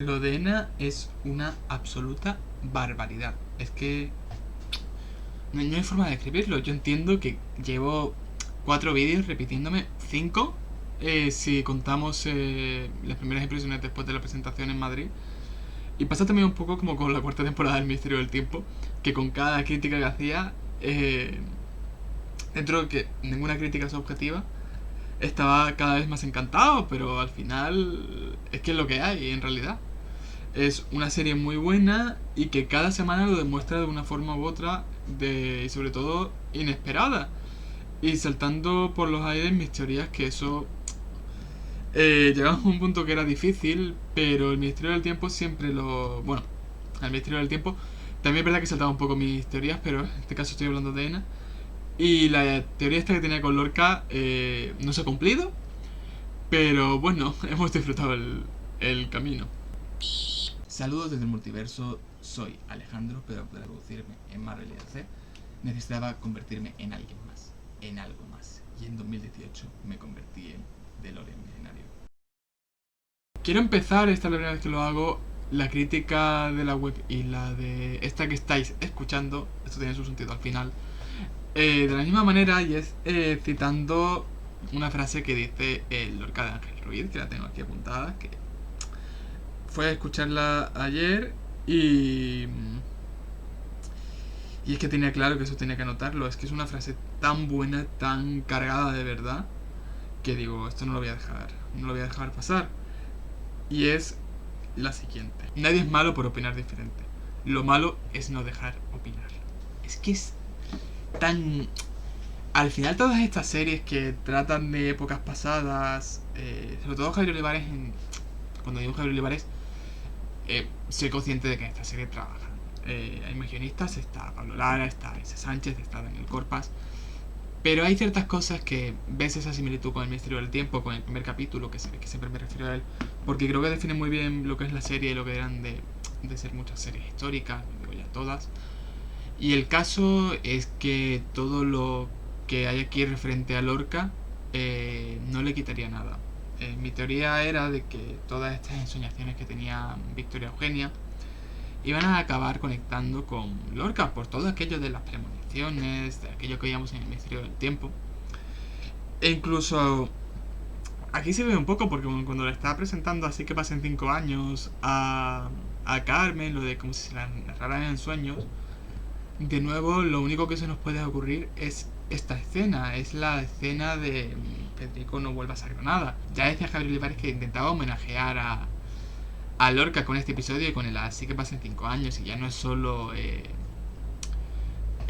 Lo de ENA es una absoluta barbaridad. Es que no hay forma de describirlo. Yo entiendo que llevo 4 vídeos repitiéndome 5, si contamos las primeras impresiones después de la presentación en Madrid. Y pasa también un poco como con la cuarta temporada del Ministerio del Tiempo, que con cada crítica que hacía, dentro de que ninguna crítica es objetiva, estaba cada vez más encantado, pero al final es que es lo que hay en realidad. Es una serie muy buena y que cada semana lo demuestra de una forma u otra, y sobre todo inesperada. Y saltando por los aires mis teorías, que eso llegamos a un punto que era difícil, pero el Ministerio del Tiempo siempre lo... Bueno, al Ministerio del Tiempo también es verdad que saltaba un poco mis teorías, pero en este caso estoy hablando de ENA. Y la teoría esta que tenía con Lorca no se ha cumplido, pero bueno, hemos disfrutado el camino. Saludos desde el multiverso, soy Alejandro, pero para producirme en Marvel y DC necesitaba convertirme en alguien más, en algo más. Y en 2018 me convertí en DeLorean Milenario. Quiero empezar, esta es la primera vez que lo hago, la crítica de la web y la de esta que estáis escuchando, esto tiene su sentido al final, de la misma manera, y es citando una frase que dice el Lorca de Ángel Ruiz, que la tengo aquí apuntada, que fue a escucharla ayer y es que tenía claro que eso tenía que anotarlo. Es que es una frase tan buena, tan cargada de verdad, que digo, esto no lo voy a dejar, no lo voy a dejar pasar. Y es la siguiente. Nadie es malo por opinar diferente. Lo malo es no dejar opinar. Es que es tan... Al final todas estas series que tratan de épocas pasadas, sobre todo Javier Olivares, cuando digo Javier Olivares, soy consciente de que en esta serie trabajan. Hay más guionistas, está Pablo Lara, está Ese Sánchez, está Daniel Corpas. Pero hay ciertas cosas que ves esa similitud con el Ministerio del Tiempo, con el primer capítulo, que siempre me refiero a él, porque creo que define muy bien lo que es la serie y lo que eran de ser muchas series históricas, no digo ya todas. Y el caso es que todo lo que hay aquí referente a Lorca no le quitaría nada. Mi teoría era de que todas estas ensoñaciones que tenía Victoria Eugenia iban a acabar conectando con Lorca por todo aquello de las premoniciones, de aquello que veíamos en el Ministerio del Tiempo. E incluso aquí se ve un poco porque cuando le estaba presentando así que pasen 5 años a Carmen, lo de como si se la narraran en sueños, de nuevo lo único que se nos puede ocurrir es esta escena, es la escena de Pedrico no vuelvas a Granada. Ya decía Javier Olivares que intentaba homenajear a Lorca con este episodio y con el así que pasen 5 años y ya no es solo el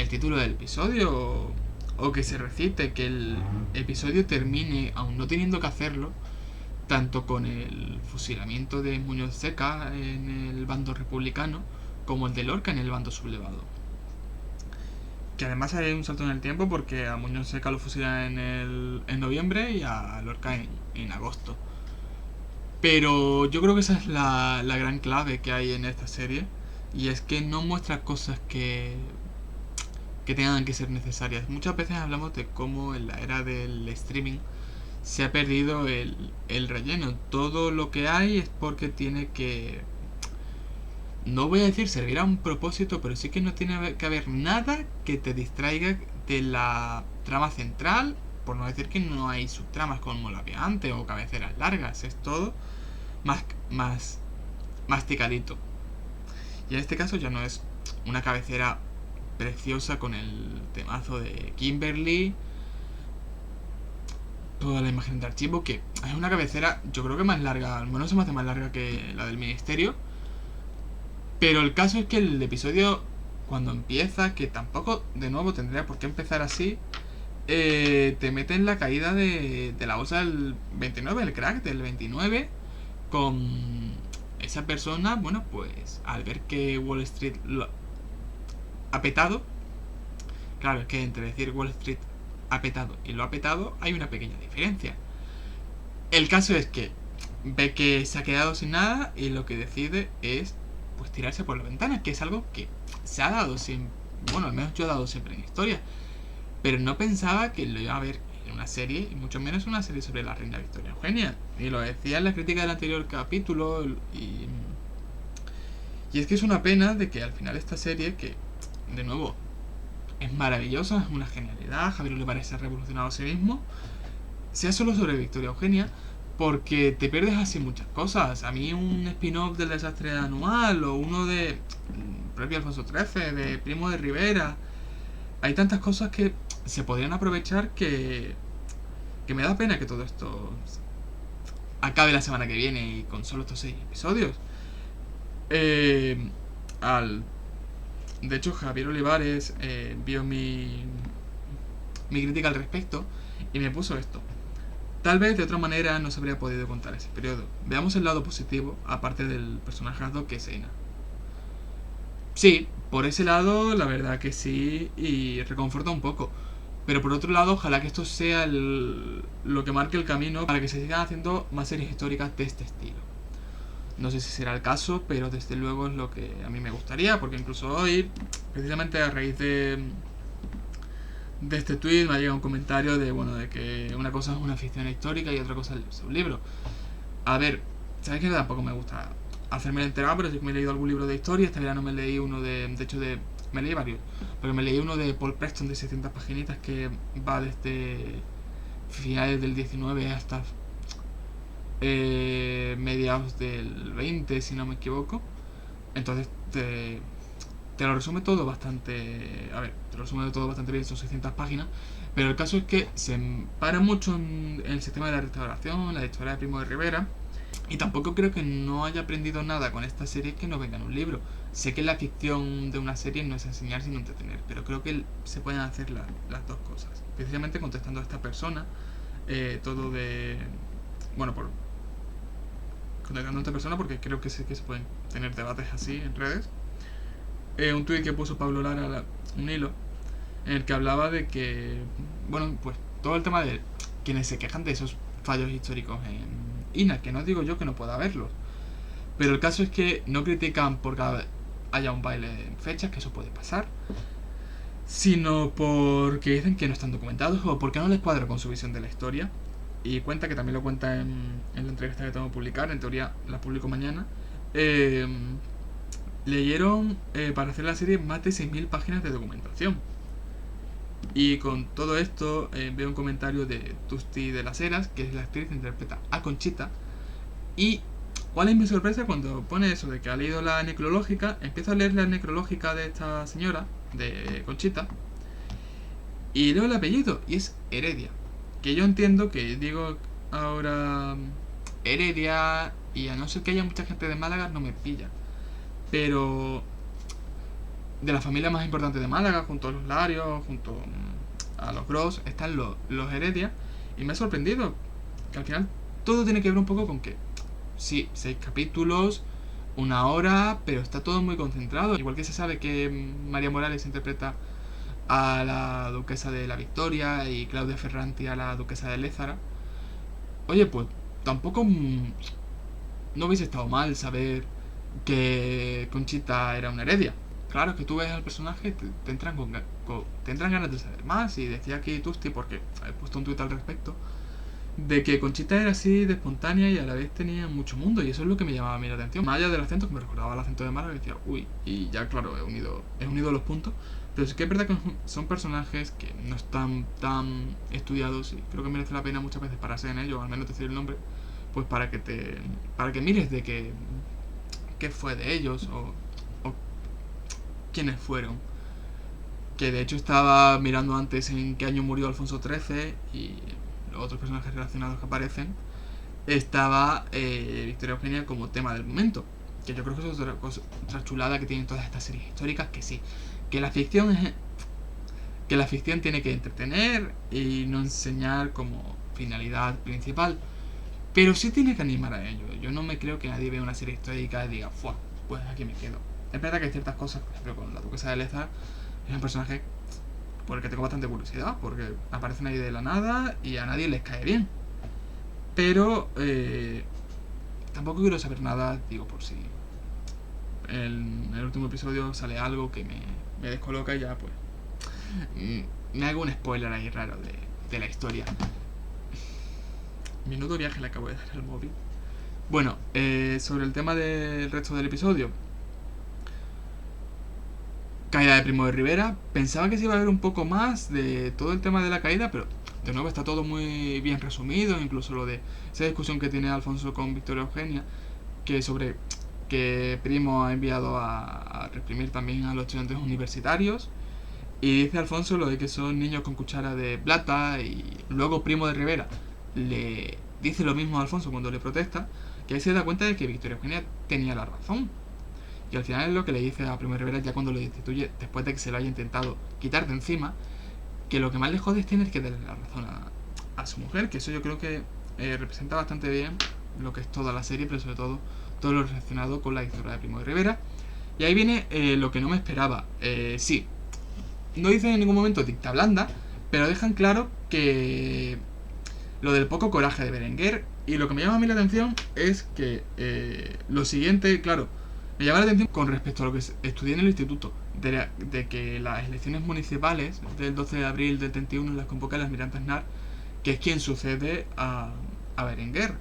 título del episodio o que se recite, que el episodio termine, aún no teniendo que hacerlo, tanto con el fusilamiento de Muñoz Seca en el bando republicano como el de Lorca en el bando sublevado. Que además hay un salto en el tiempo porque a Muñoz Seca lo fusilan en noviembre y a Lorca en agosto. Pero yo creo que esa es la gran clave que hay en esta serie. Y es que no muestra cosas que tengan que ser necesarias. Muchas veces hablamos de cómo en la era del streaming se ha perdido el relleno. Todo lo que hay es porque tiene que... No voy a decir servir a un propósito, pero sí que no tiene que haber nada que te distraiga de la trama central. Por no decir que no hay subtramas como la había antes o cabeceras largas. Es todo más masticadito. Y en este caso ya no es una cabecera preciosa con el temazo de Kimberly, toda la imagen de archivo, que es una cabecera yo creo que más larga, al menos se me hace más larga que la del Ministerio. Pero el caso es que el episodio cuando empieza, que tampoco de nuevo tendría por qué empezar así, te mete en la caída de la bolsa del 29, el crack del 29, con esa persona, bueno, pues al ver que Wall Street lo ha petado, claro, es que entre decir Wall Street ha petado y lo ha petado hay una pequeña diferencia. El caso es que ve que se ha quedado sin nada y lo que decide es pues tirarse por la ventana, que es algo que se ha dado siempre, bueno, al menos yo he dado siempre en historia, pero no pensaba que lo iba a ver en una serie, y mucho menos una serie sobre la reina Victoria Eugenia. Y lo decía en la crítica del anterior capítulo, y Y es que es una pena de que al final esta serie, que de nuevo es maravillosa, es una genialidad, Javier Olivares se ha revolucionado a sí mismo, sea solo sobre Victoria Eugenia, porque te pierdes así muchas cosas. A mí un spin-off del desastre anual, o uno de propio Alfonso XIII, de Primo de Rivera, hay tantas cosas que se podrían aprovechar que me da pena que todo esto acabe la semana que viene y con solo estos 6 episodios. Eh, al De hecho, Javier Olivares vio mi crítica al respecto y me puso esto. Tal vez de otra manera no se habría podido contar ese periodo. Veamos el lado positivo, aparte del personajazo que es Eina. Sí, por ese lado, la verdad que sí, y reconforta un poco. Pero por otro lado, ojalá que esto sea lo que marque el camino para que se sigan haciendo más series históricas de este estilo. No sé si será el caso, pero desde luego es lo que a mí me gustaría, porque incluso hoy, precisamente a raíz de este tweet, me ha llegado un comentario de que una cosa es una ficción histórica y otra cosa es un libro. A ver, sabes que tampoco me gusta hacerme enterado, pero sí que me he leído algún libro de historia. Este verano me leí uno me leí varios, pero me leí uno de Paul Preston de 600 paginitas que va desde finales del 19 hasta mediados del 20, si no me equivoco. Entonces te lo resume todo bastante. A ver, te lo resume todo bastante bien, son 600 páginas. Pero el caso es que se para mucho en el sistema de la restauración, la historia de Primo de Rivera. Y tampoco creo que no haya aprendido nada con esta serie que no venga en un libro. Sé que la ficción de una serie no es enseñar sino entretener, pero creo que se pueden hacer las dos cosas. Precisamente contestando a esta persona, todo de. Bueno, contestando a esta persona porque creo que sí que se pueden tener debates así en redes. Un tuit que puso Pablo Lara, un hilo, en el que hablaba de que, bueno, pues todo el tema de quienes se quejan de esos fallos históricos en INA, que no digo yo que no pueda verlos, pero el caso es que no critican porque haya un baile en fechas, que eso puede pasar, sino porque dicen que no están documentados o porque no les cuadra con su visión de la historia. Y cuenta, que también lo cuenta en la entrevista que tengo que publicar, en teoría la publico mañana. Leyeron para hacer la serie más de 6.000 páginas de documentación. Y con todo esto veo un comentario de Tusti de las Heras, que es la actriz que interpreta a Conchita. Y cuál es mi sorpresa cuando pone eso de que ha leído la necrológica. Empiezo a leer la necrológica de esta señora, de Conchita, y leo el apellido y es Heredia. Que yo entiendo que digo ahora Heredia, y a no ser que haya mucha gente de Málaga no me pilla. Pero de la familia más importante de Málaga, junto a los Larios, junto a los Gros, están los Heredia. Y me ha sorprendido que al final todo tiene que ver un poco con que sí, 6 capítulos, 1 hora, pero está todo muy concentrado. Igual que se sabe que María Morales interpreta a la duquesa de la Victoria y Claudia Ferranti a la duquesa de Lézara. Oye, pues tampoco no hubiese estado mal saber que Conchita era una Heredia. Claro, que tú ves al personaje, te entran ganas de saber más. Y decía aquí Tusti, porque he puesto un tuit al respecto, de que Conchita era así de espontánea y a la vez tenía mucho mundo, y eso es lo que me llamaba a mí la atención. Más allá del acento, que me recordaba el acento de Málaga, y decía, uy, y ya claro, he unido los puntos. Pero sí que es verdad que son personajes que no están tan estudiados, y creo que merece la pena muchas veces pararse en ellos, al menos decir el nombre, pues para que mires de qué fue de ellos, o quiénes fueron. Que de hecho estaba mirando antes en qué año murió Alfonso XIII, y los otros personajes relacionados que aparecen, estaba Victoria Eugenia como tema del momento. Que yo creo que eso es otra chulada que tienen todas estas series históricas, que sí, que la ficción tiene que entretener y no enseñar como finalidad principal, pero sí tiene que animar a ello. Yo no me creo que nadie vea una serie histórica y diga, ¡fua! Pues aquí me quedo. Es verdad que hay ciertas cosas, por ejemplo con la duquesa de Lézara, es un personaje por el que tengo bastante curiosidad, porque aparecen ahí de la nada y a nadie les cae bien. Pero tampoco quiero saber nada, digo, por si en el último episodio sale algo que me descoloca y ya pues me hago un spoiler ahí raro de la historia. Minuto viaje le acabo de dar al móvil. Bueno, sobre el tema del resto del episodio, Caída de Primo de Rivera. Pensaba que se iba a ver un poco más de todo el tema de la caída, pero de nuevo está todo muy bien resumido, incluso lo de esa discusión que tiene Alfonso con Victoria Eugenia, que sobre que Primo ha enviado a reprimir también a los estudiantes universitarios. Y dice Alfonso lo de que son niños con cuchara de plata, y luego Primo de Rivera le dice lo mismo a Alfonso cuando le protesta, que ahí se da cuenta de que Victoria Eugenia tenía la razón. Y al final es lo que le dice a Primo de Rivera ya cuando lo destituye, después de que se lo haya intentado quitar de encima, que lo que más le jode es tener que darle la razón a su mujer, que eso yo creo que representa bastante bien lo que es toda la serie, pero sobre todo lo relacionado con la dictadura de Primo de Rivera. Y ahí viene lo que no me esperaba. Sí, no dicen en ningún momento dicta blanda, pero dejan claro que lo del poco coraje de Berenguer. Y lo que me llama a mí la atención es que lo siguiente, claro, me llama la atención con respecto a lo que estudié en el instituto, de que las elecciones municipales del 12 de abril del 31 las convoca el almirante Aznar, que es quien sucede a Berenguer.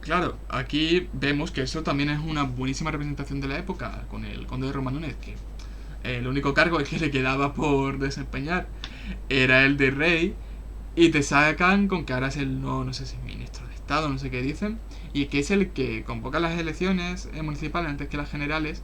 Claro, aquí vemos que eso también es una buenísima representación de la época, con el conde de Romanones, que el único cargo que le quedaba por desempeñar era el de rey, y te sacan con que ahora es el no sé si ministro de Estado, no sé qué dicen, y que es el que convoca las elecciones municipales antes que las generales,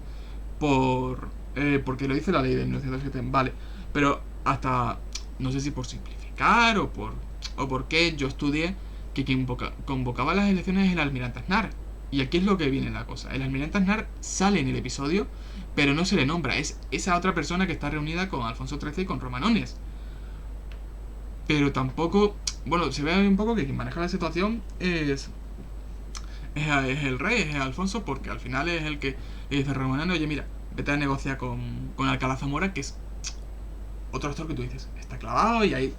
porque lo dice la ley de 1907, vale, pero hasta, no sé si por simplificar o por qué, yo estudié que quien convocaba las elecciones es el almirante Aznar. Y aquí es lo que viene la cosa. El almirante Aznar sale en el episodio, pero no se le nombra. Es esa otra persona que está reunida con Alfonso XIII y con Romanones. Pero tampoco... Bueno, se ve un poco que quien maneja la situación es el rey, es Alfonso, porque al final es el que le dice a Romanones, oye, mira, vete a negociar con Alcalá Zamora, que es otro actor que tú dices, está clavado, y hay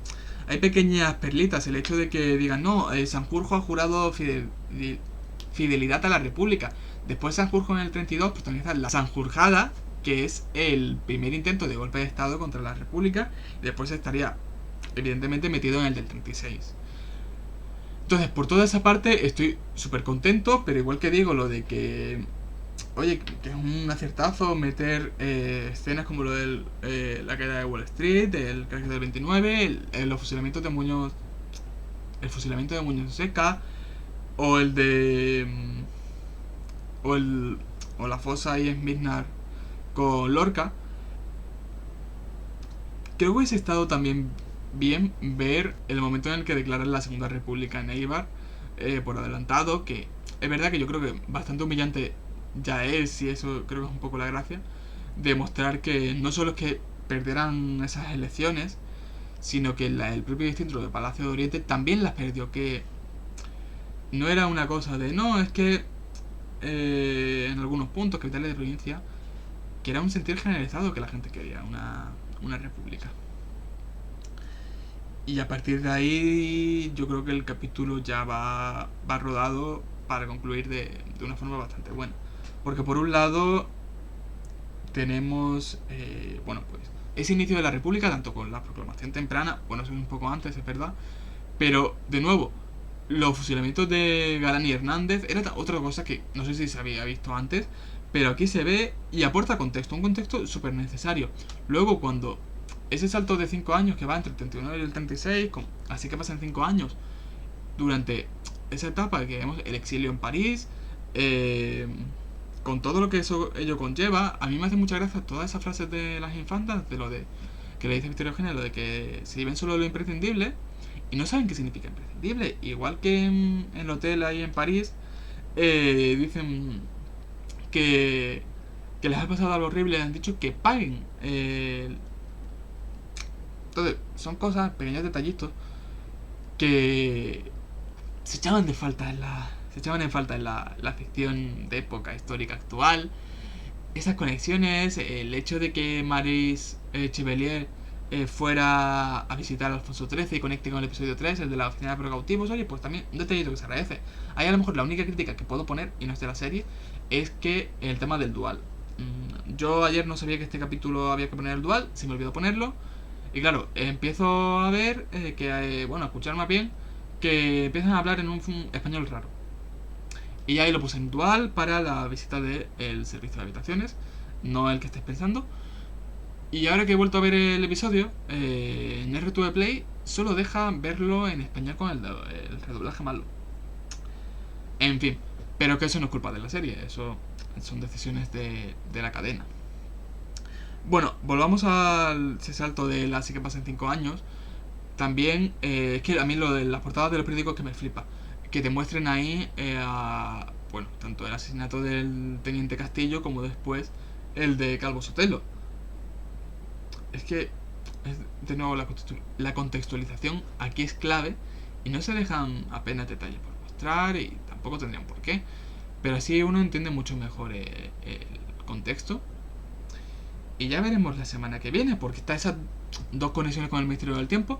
pequeñas perlitas. El hecho de que digan, no, Sanjurjo ha jurado fidelidad a la República. Después Sanjurjo en el 32 protagoniza la Sanjurjada, que es el primer intento de golpe de Estado contra la República, y después estaría evidentemente metido en el del 36. Entonces, por toda esa parte estoy súper contento, pero igual que digo lo de que, oye, que es un aciertazo meter escenas como lo de la caída de Wall Street, el crack del 29, los fusilamientos de Muñoz, el fusilamiento de Muñoz Seca, o el de o la fosa ahí en Miznar con Lorca. Creo que hubiese estado también bien ver el momento en el que declaran la Segunda República en Eibar, por adelantado, que es verdad que yo creo que bastante humillante ya es, y eso creo que es un poco la gracia, demostrar que no solo es que perderán esas elecciones, sino que el propio distrito de Palacio de Oriente también las perdió, que no era una cosa de, no, es que en algunos puntos, capitales de provincia, que era un sentir generalizado que la gente quería una república. Y a partir de ahí yo creo que el capítulo ya va rodado para concluir de una forma bastante buena. Porque por un lado tenemos, bueno, pues ese inicio de la República, tanto con la proclamación temprana, bueno, eso es un poco antes, es verdad, pero de nuevo, los fusilamientos de Galán y Hernández era otra cosa que no sé si se había visto antes, pero aquí se ve y aporta contexto, un contexto súper necesario. Luego cuando ese salto de 5 años que va entre el 31 y el 36, así que pasan 5 años, durante esa etapa que vemos el exilio en París, con todo lo que ello conlleva, a mí me hace mucha gracia todas esas frases de las infantas, de lo de que le dice Victoria Eugenia, lo de que se ven solo lo imprescindible y no saben qué significa imprescindible. Igual que en el hotel ahí en París, dicen que les ha pasado algo horrible, han dicho que paguen. Entonces, son cosas, pequeños detallitos que se echaban de falta se echaban en falta en la ficción de época histórica actual. Esas conexiones, el hecho de que Maris Chevalier fuera a visitar a Alfonso XIII y conecte con el episodio 3, el de la oficina de procautivos, oye, pues también un detallito que se agradece. Ahí a lo mejor la única crítica que puedo poner, y no es de la serie, es que el tema del dual. Yo ayer no sabía que este capítulo había que poner el dual, se me olvidó ponerlo. Y claro, empiezo a ver bueno, a escuchar más bien, que empiezan a hablar en un español raro. Y ahí lo puse en dual para la visita del servicio de habitaciones, no el que estés pensando. Y ahora que he vuelto a ver el episodio, en RTV Play solo deja verlo en español con el redoblaje malo. En fin, pero que eso no es culpa de la serie, eso son decisiones de la cadena. Bueno, volvamos al salto de la Así que pasan 5 años. También, es que a mí lo de las portadas de los periódicos que me flipa. Que te muestren ahí, bueno, tanto el asesinato del Teniente Castillo como después el de Calvo Sotelo. Es que, de nuevo, la contextualización aquí es clave y no se dejan apenas detalles por mostrar y tampoco tendrían por qué. Pero así uno entiende mucho mejor el contexto. Y ya veremos la semana que viene, porque está esas dos conexiones con el Ministerio del Tiempo,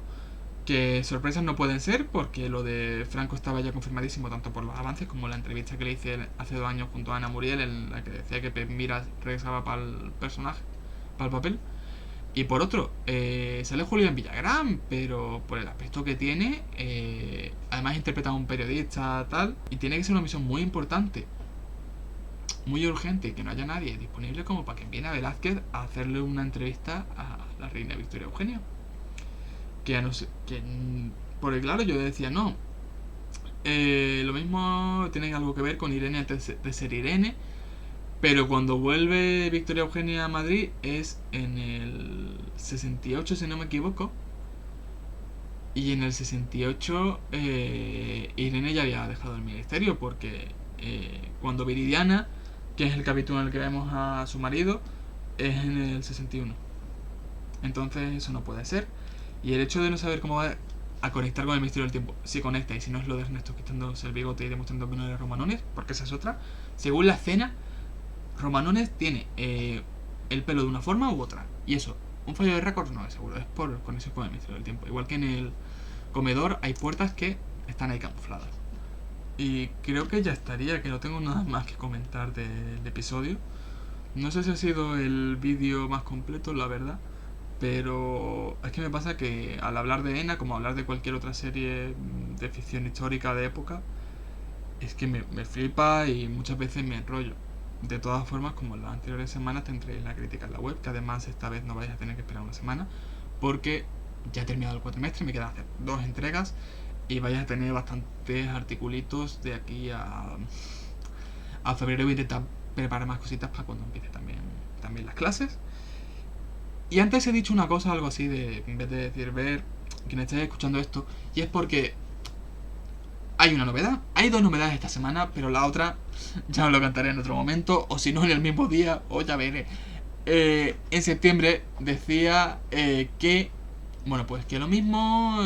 que sorpresas no pueden ser, porque lo de Franco estaba ya confirmadísimo tanto por los avances como la entrevista que le hice hace 2 años junto a Ana Muriel, en la que decía que Pep Mira regresaba para el personaje, para el papel. Y por otro, sale Julián Villagrán, pero por el aspecto que tiene, además interpreta a un periodista tal, y tiene que ser una misión muy importante, muy urgente, que no haya nadie disponible como para que envíen a Velázquez a hacerle una entrevista a la reina Victoria Eugenia. Que a no ser, porque claro, yo decía, no, lo mismo tiene algo que ver con Irene antes de ser Irene, pero cuando vuelve Victoria Eugenia a Madrid es en el 68, si no me equivoco. Y en el 68 Irene ya había dejado el ministerio, porque cuando Viridiana, que es el capítulo en el que vemos a su marido, es en el 61. Entonces eso no puede ser. Y el hecho de no saber cómo va a conectar con el Ministerio del Tiempo, si conecta, y si no es lo de Ernesto quitándose el bigote y demostrando que no era Romanones, porque esa es otra. Según la escena, Romanones tiene el pelo de una forma u otra. Y eso, un fallo de récords no es seguro, es por conexión con el Ministerio del Tiempo. Igual que en el comedor hay puertas que están ahí camufladas. Y creo que ya estaría, que no tengo nada más que comentar del episodio. No sé si ha sido el vídeo más completo, la verdad. Pero es que me pasa que al hablar de ENA, como hablar de cualquier otra serie de ficción histórica de época, es que me flipa y muchas veces me enrollo. De todas formas, como en las anteriores semanas, tendré la crítica en la web, que además esta vez no vais a tener que esperar una semana, porque ya he terminado el cuatrimestre, me quedan hacer 2 entregas y vais a tener bastantes articulitos de aquí a febrero. Voy a intentar preparar más cositas para cuando empiece también las clases. Y antes he dicho una cosa, algo así de, en vez de decir ver, quien estéis escuchando esto, y es porque hay una novedad. Hay 2 novedades esta semana, pero la otra ya os lo cantaré en otro momento, o si no en el mismo día, o ya veré. En septiembre decía que, bueno, pues que lo mismo,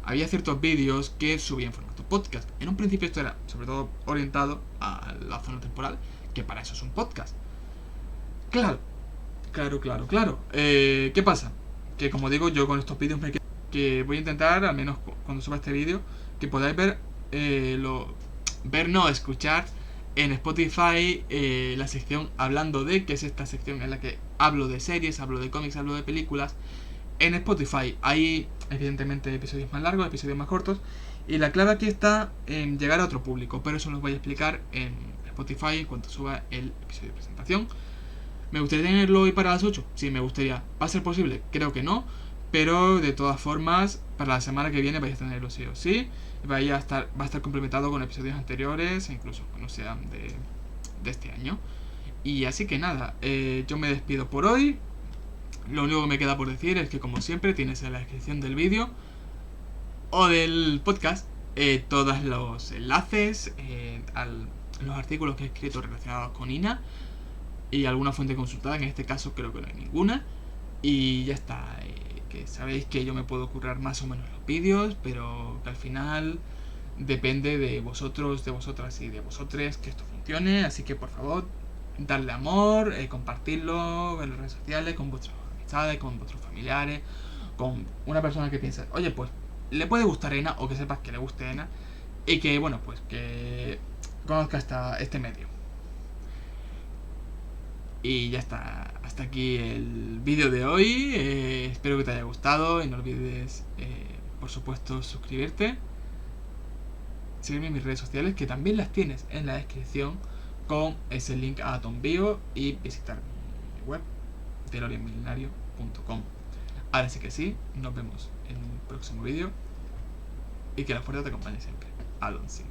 había ciertos vídeos que subía en formato podcast. En un principio esto era sobre todo orientado a la zona temporal, que para eso es un podcast. Claro. ¿Qué pasa? Que como digo, yo con estos vídeos me quedo, que voy a intentar, al menos cuando suba este vídeo, que podáis ver, escuchar en Spotify la sección hablando de, que es esta sección en la que hablo de series, hablo de cómics, hablo de películas. En Spotify hay evidentemente episodios más largos, episodios más cortos, y la clave aquí está en llegar a otro público, pero eso lo voy a explicar en Spotify en cuanto suba el episodio de presentación. ¿Me gustaría tenerlo hoy para las 8? Sí, me gustaría. ¿Va a ser posible? Creo que no. Pero de todas formas, para la semana que viene vais a tenerlo sí o sí. Va a estar complementado con episodios anteriores, incluso que no sean de este año. Y así que nada, yo me despido por hoy. Lo único que me queda por decir es que, como siempre, tienes en la descripción del vídeo o del podcast todos los enlaces a los artículos que he escrito relacionados con INA y alguna fuente consultada. En este caso creo que no hay ninguna. Y ya está, que sabéis que yo me puedo currar más o menos los vídeos, pero que al final depende de vosotros, de vosotras y de vosotres que esto funcione. Así que por favor, darle amor, compartirlo en las redes sociales con vuestras amistades, con vuestros familiares, con una persona que piensa, oye, pues le puede gustar ENA, o que sepas que le guste ENA, y que, bueno, pues que conozca este medio. Y ya está, hasta aquí el vídeo de hoy. Espero que te haya gustado y no olvides, por supuesto, suscribirte, seguirme en mis redes sociales, que también las tienes en la descripción con ese link a Tom Bio, y visitar mi web delorianmilenario.com. Ahora sí que sí, nos vemos en un próximo vídeo y que la fuerza te acompañe siempre. Alonso.